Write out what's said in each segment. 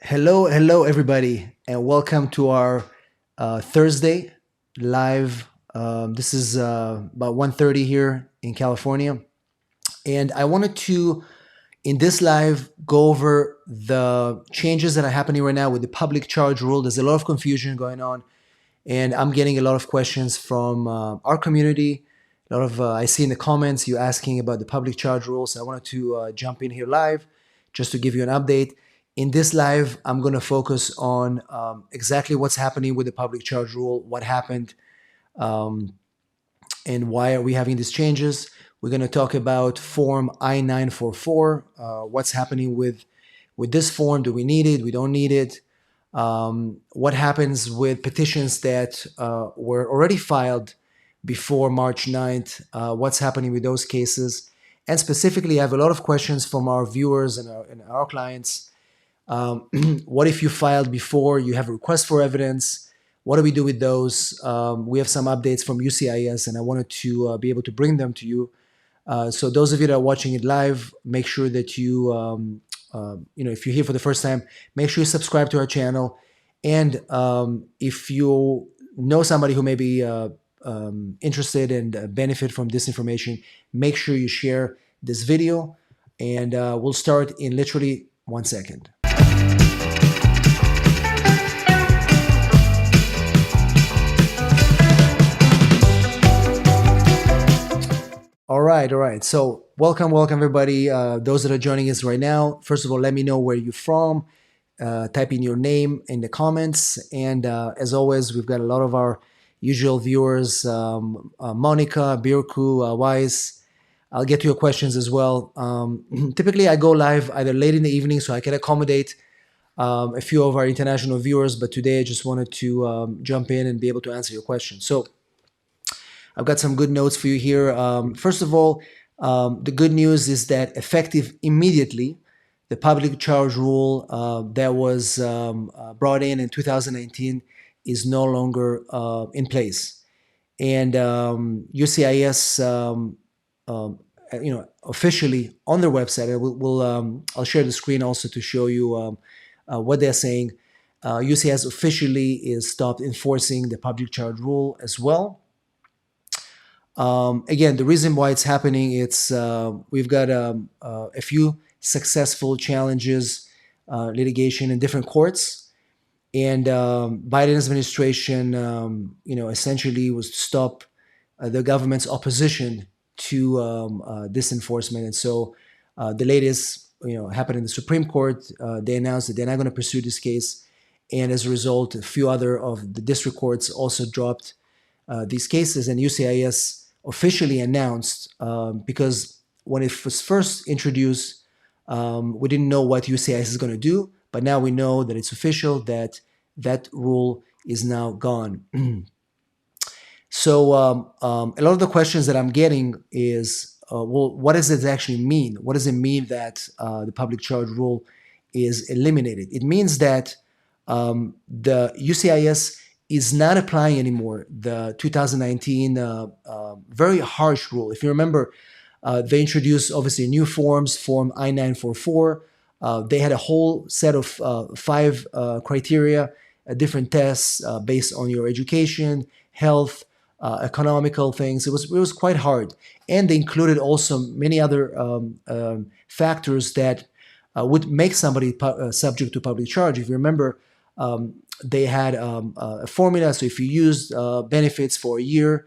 Hello, everybody, and welcome to our Thursday live. This is about 1:30 here in California, and I wanted to, in this live, go over the changes that are happening right now with the public charge rule. There's a lot of confusion going on, and I'm getting a lot of questions from our community. A lot of I see in the comments you asking about the public charge rules. So I wanted to jump in here live just to give you an update. In this live, I'm going to focus on exactly what's happening with the public charge rule, what happened, and why are we having these changes. We're going to talk about Form I-944, what's happening with this form. Do we need it? We don't need it. What happens with petitions that were already filed before March 9th? What's happening with those cases? And specifically, I have a lot of questions from our viewers and our clients. What if you filed before, you have a request for evidence? What do we do with those? We have some updates from UCIS, and I wanted to be able to bring them to you. So those of you that are watching it live, make sure that if you're here for the first time, make sure you subscribe to our channel. And if you know somebody who may be interested and benefit from this information, make sure you share this video. And we'll start in literally 1 second. All right. So welcome, everybody. Those that are joining us right now, first of all, let me know where you're from. Type in your name in the comments. And as always, we've got a lot of our usual viewers, Monica, Birku, Weiss. I'll get to your questions as well. Typically, I go live either late in the evening so I can accommodate a few of our international viewers. But today, I just wanted to jump in and be able to answer your questions. So I've got some good notes for you here. First of all, the good news is that effective immediately, the public charge rule that was brought in 2019 is no longer in place. And UCIS, officially on their website, I'll share the screen also to show you what they're saying. UCIS officially is stopped enforcing the public charge rule as well. Again, the reason why it's happening, we've got a few successful challenges, litigation in different courts, and Biden's administration, essentially was to stop the government's opposition to this enforcement. And so the latest, happened in the Supreme Court. They announced that they're not going to pursue this case, and as a result, a few other of the district courts also dropped these cases, and UCIS officially announced, because when it was first introduced, we didn't know what UCIS is going to do, but now we know that it's official, that that rule is now gone. So a lot of the questions that I'm getting is, well, what does it actually mean? What does it mean that the public charge rule is eliminated? It means that the UCIS is not applying anymore the 2019 very harsh rule. If you remember, they introduced obviously new forms, Form I-944. They had a whole set of 5 criteria, different tests based on your education, health, economical things. It was quite hard, and they included also many other factors that would make somebody subject to public charge. If you remember, they had a formula. So if you used benefits for a year,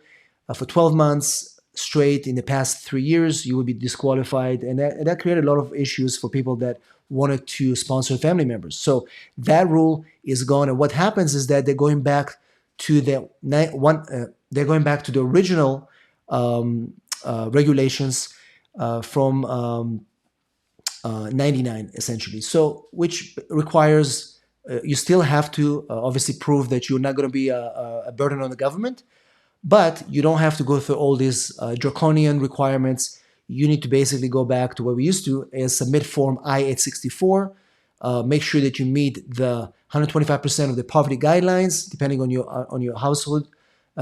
for 12 months straight in the past 3 years, you would be disqualified. And that created a lot of issues for people that wanted to sponsor family members. So that rule is gone. And what happens is that they're going back to they're going back to the original regulations from 99, essentially. So which requires you still have to obviously prove that you're not going to be a burden on the government, but you don't have to go through all these draconian requirements. You need to basically go back to what we used to, is submit Form I-864. Make sure that you meet the 125% of the poverty guidelines, depending on your household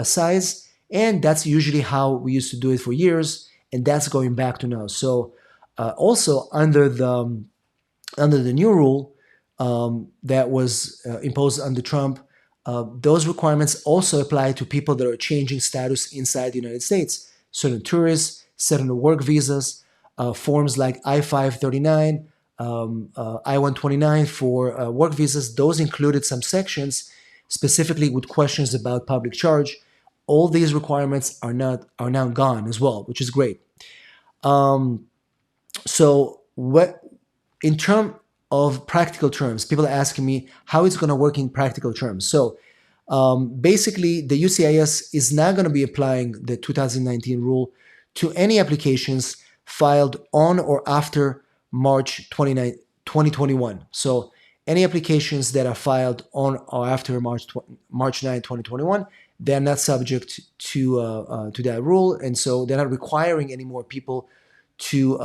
size, and that's usually how we used to do it for years, and that's going back to now. So also under the new rule, that was imposed under Trump, those requirements also apply to people that are changing status inside the United States. Certain tourists, certain work visas, forms like I-539, I-129 for work visas, those included some sections specifically with questions about public charge. All these requirements are now gone as well, which is great. So what in terms of practical terms, people are asking me how it's going to work in practical terms. So basically, the USCIS is not going to be applying the 2019 rule to any applications filed on or after March 29, 2021. So any applications that are filed on or after March 9, 2021, they're not subject to that rule, and so they're not requiring any more people to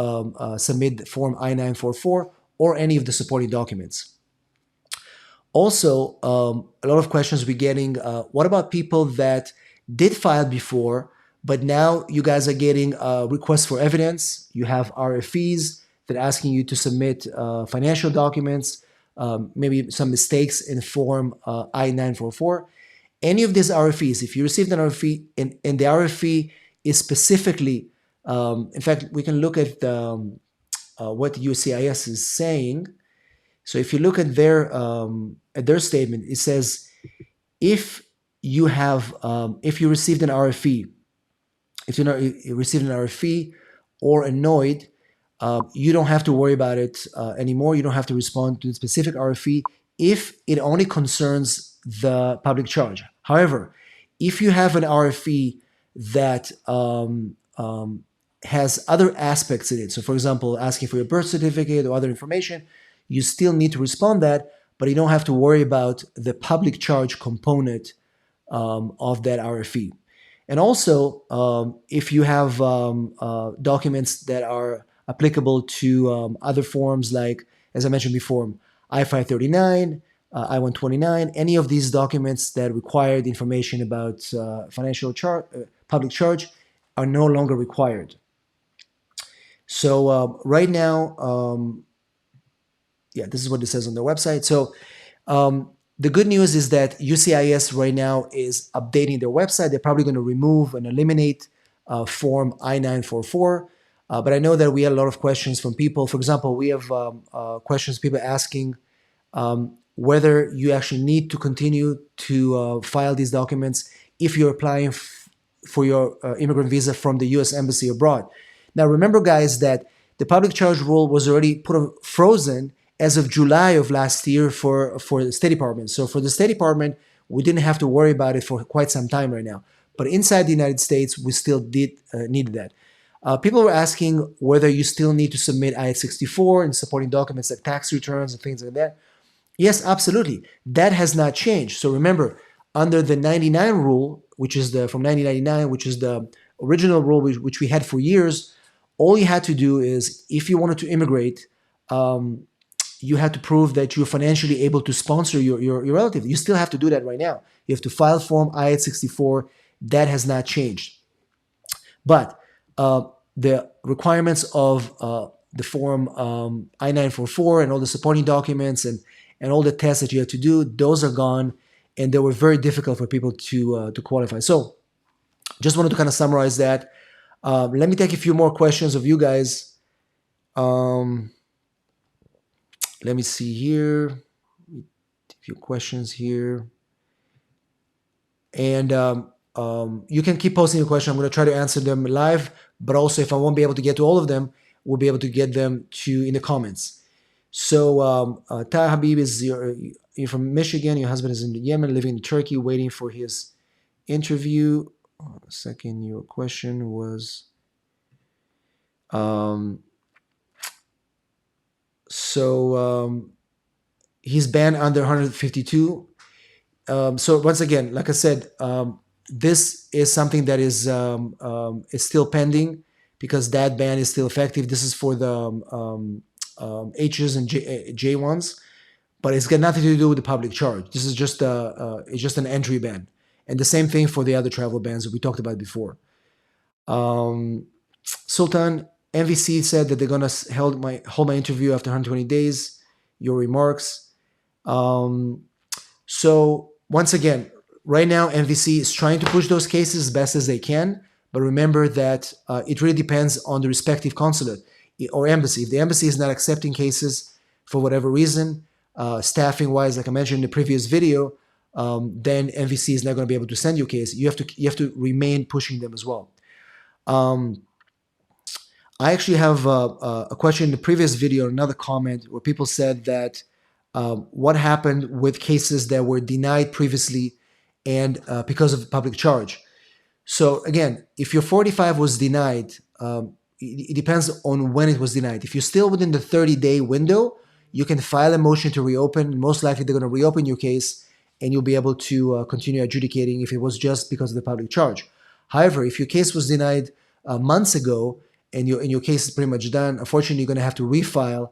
submit Form I-944 or any of the supporting documents. Also, a lot of questions we're getting, what about people that did file before, but now you guys are getting requests for evidence? You have RFEs that are asking you to submit financial documents, maybe some mistakes in Form I-944. Any of these RFEs, if you received an RFE and the RFE is specifically, in fact, we can look at what USCIS is saying. So if you look at their statement, it says if you received an RFE, if you received an RFE or annoyed, you don't have to worry about it anymore. You don't have to respond to the specific RFE if it only concerns the public charge. However, if you have an RFE that has other aspects in it, so for example, asking for your birth certificate or other information, you still need to respond that, but you don't have to worry about the public charge component of that RFE. And also, if you have documents that are applicable to other forms, like, as I mentioned before, I-539, I-129, any of these documents that required information about public charge are no longer required. So right now, yeah, this is what it says on their website. So the good news is that USCIS right now is updating their website. They're probably going to remove and eliminate Form I-944. But I know that we had a lot of questions from people. For example, we have questions, people asking whether you actually need to continue to file these documents if you're applying for your immigrant visa from the U.S. Embassy abroad. Now, remember, guys, that the public charge rule was already frozen as of July of last year for the State Department. So for the State Department, we didn't have to worry about it for quite some time right now. But inside the United States, we still need that. People were asking whether you still need to submit I-64 and supporting documents like tax returns and things like that. Yes, absolutely. That has not changed. So remember, under the 99 rule, which is from 1999, which is the original rule which we had for years, all you had to do is, if you wanted to immigrate, you had to prove that you're financially able to sponsor your relative. You still have to do that right now. You have to file Form I-64. That has not changed. But the requirements of the Form I-944 and all the supporting documents and all the tests that you have to do, those are gone, and they were very difficult for people to qualify. So just wanted to kind of summarize that. Let me take a few more questions of you guys. Let me see here. A few questions here. And you can keep posting your question. I'm going to try to answer them live, but also if I won't be able to get to all of them, we'll be able to get them in the comments. So Taha Habib, you're from Michigan. Your husband is in Yemen, living in Turkey, waiting for his interview. A second, your question was... he's banned under 152. So once again, like I said, this is something that is still pending because that ban is still effective. This is for the H's and J1s, but it's got nothing to do with the public charge. This is just it's just an entry ban, and the same thing for the other travel bans that we talked about before. Sultan, MVC said that they're gonna hold my interview after 120 days. Your remarks. Um, so once again, right now MVC is trying to push those cases as best as they can, but remember that it really depends on the respective consulate or embassy. If the embassy is not accepting cases for whatever reason, staffing wise, like I mentioned in the previous video, then MVC is not going to be able to send you a case. You have to remain pushing them as well. I actually have a question in the previous video, another comment where people said that what happened with cases that were denied previously and because of public charge. So again, if your 45 was denied, it depends on when it was denied. If you're still within the 30-day window, you can file a motion to reopen. Most likely they're going to reopen your case and you'll be able to continue adjudicating if it was just because of the public charge. However, if your case was denied months ago and your case is pretty much done, unfortunately, you're going to have to refile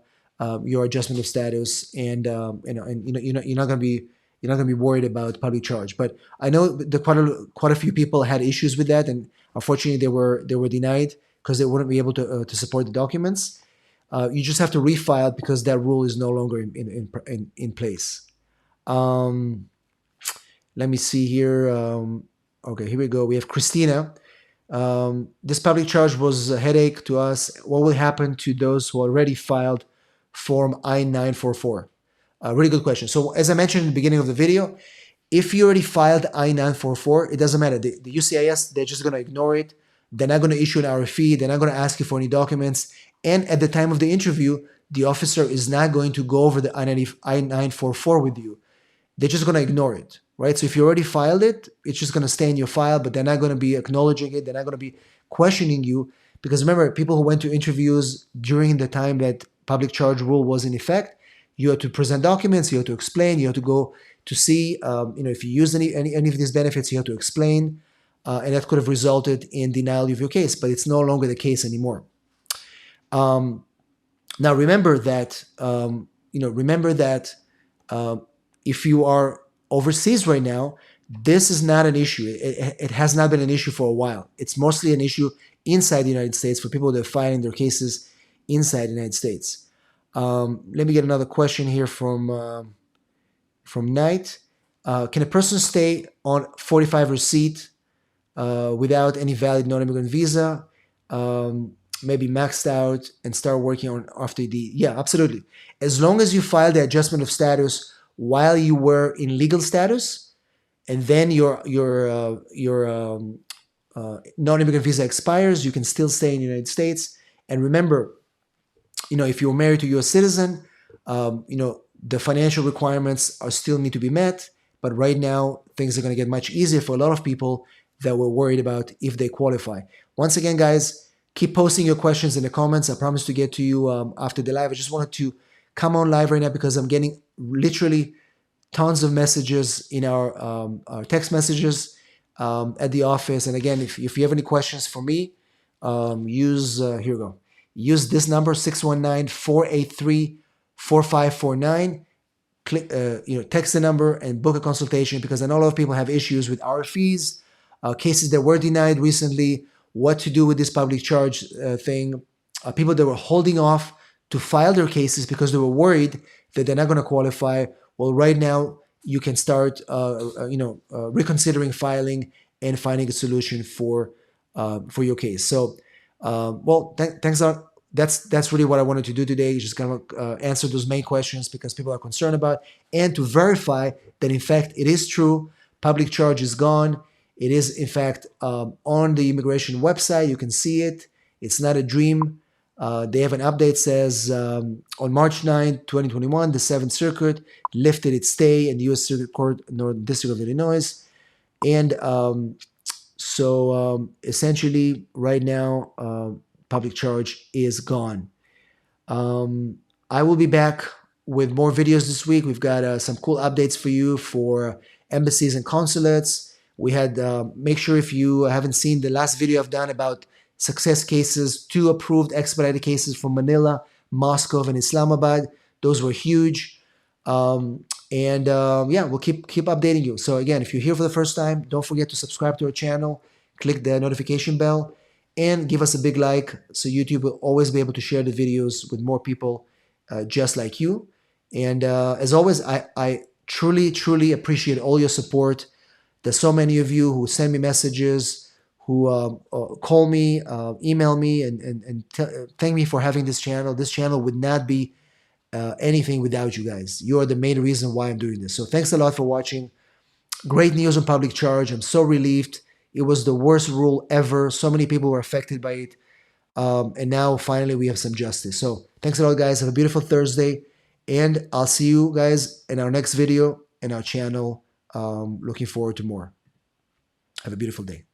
your adjustment of status, and you're not going to be worried about public charge. But I know that quite a few people had issues with that, and unfortunately, they were denied because they wouldn't be able to support the documents. You just have to refile because that rule is no longer in place. Let me see here. Okay, here we go. We have Christina. This public charge was a headache to us. What will happen to those who already filed Form I-944? Really good question. So as I mentioned in the beginning of the video, if you already filed I-944, it doesn't matter. The USCIS, they're just going to ignore it. They're not going to issue an RFE. They're not going to ask you for any documents. And at the time of the interview, the officer is not going to go over the I-944 with you. They're just going to ignore it, right? So if you already filed it, it's just going to stay in your file, but they're not going to be acknowledging it. They're not going to be questioning you. Because remember, people who went to interviews during the time that public charge rule was in effect, you had to present documents, you had to explain, you had to go to see, if you used any of these benefits, you had to explain, and that could have resulted in denial of your case, but it's no longer the case anymore. Now remember that, if you are overseas right now, this is not an issue. It has not been an issue for a while. It's mostly an issue inside the United States for people that are filing their cases inside the United States. Let me get another question here from Knight. Can a person stay on 45 receipt without any valid non-immigrant visa, maybe maxed out, and start working on after the? Yeah, absolutely. As long as you file the adjustment of status while you were in legal status, and then your non-immigrant visa expires, you can still stay in the United States. And remember, if you're married to a U.S. citizen, the financial requirements are still need to be met. But right now, things are going to get much easier for a lot of people that were worried about if they qualify. Once again, guys, keep posting your questions in the comments. I promise to get to you after the live. I just wanted to come on live right now because I'm getting literally tons of messages in our text messages at the office. And again, if you have any questions for me, here we go. Use this number, 619-483-4549. Text the number and book a consultation, because I know a lot of people have issues with RFEs, cases that were denied recently, what to do with this public charge thing, people that were holding off to file their cases because they were worried that they're not going to qualify. Well, right now you can start, reconsidering filing and finding a solution for your case. So, thanks a lot. That's really what I wanted to do today. Just kind of answer those main questions because people are concerned about, and to verify that in fact it is true. Public charge is gone. It is in fact on the immigration website. You can see it. It's not a dream. They have an update says on March 9, 2021, the 7th Circuit lifted its stay in the U.S. Circuit Court, Northern District of Illinois, and essentially right now. Public charge is gone. I will be back with more videos this week. We've got some cool updates for you for embassies and consulates. We had, make sure if you haven't seen the last video I've done about success cases, 2 approved expedited cases from Manila, Moscow, and Islamabad. Those were huge. We'll keep updating you. So again, if you're here for the first time, don't forget to subscribe to our channel, click the notification bell, and give us a big like so YouTube will always be able to share the videos with more people just like you. And as always, I truly, truly appreciate all your support. There's so many of you who send me messages, who call me, email me, and thank me for having this channel. This channel would not be anything without you guys. You are the main reason why I'm doing this. So thanks a lot for watching. Great news on public charge. I'm so relieved. It was the worst rule ever. So many people were affected by it. And now finally we have some justice. So thanks a lot, guys. Have a beautiful Thursday. And I'll see you guys in our next video in our channel. Looking forward to more. Have a beautiful day.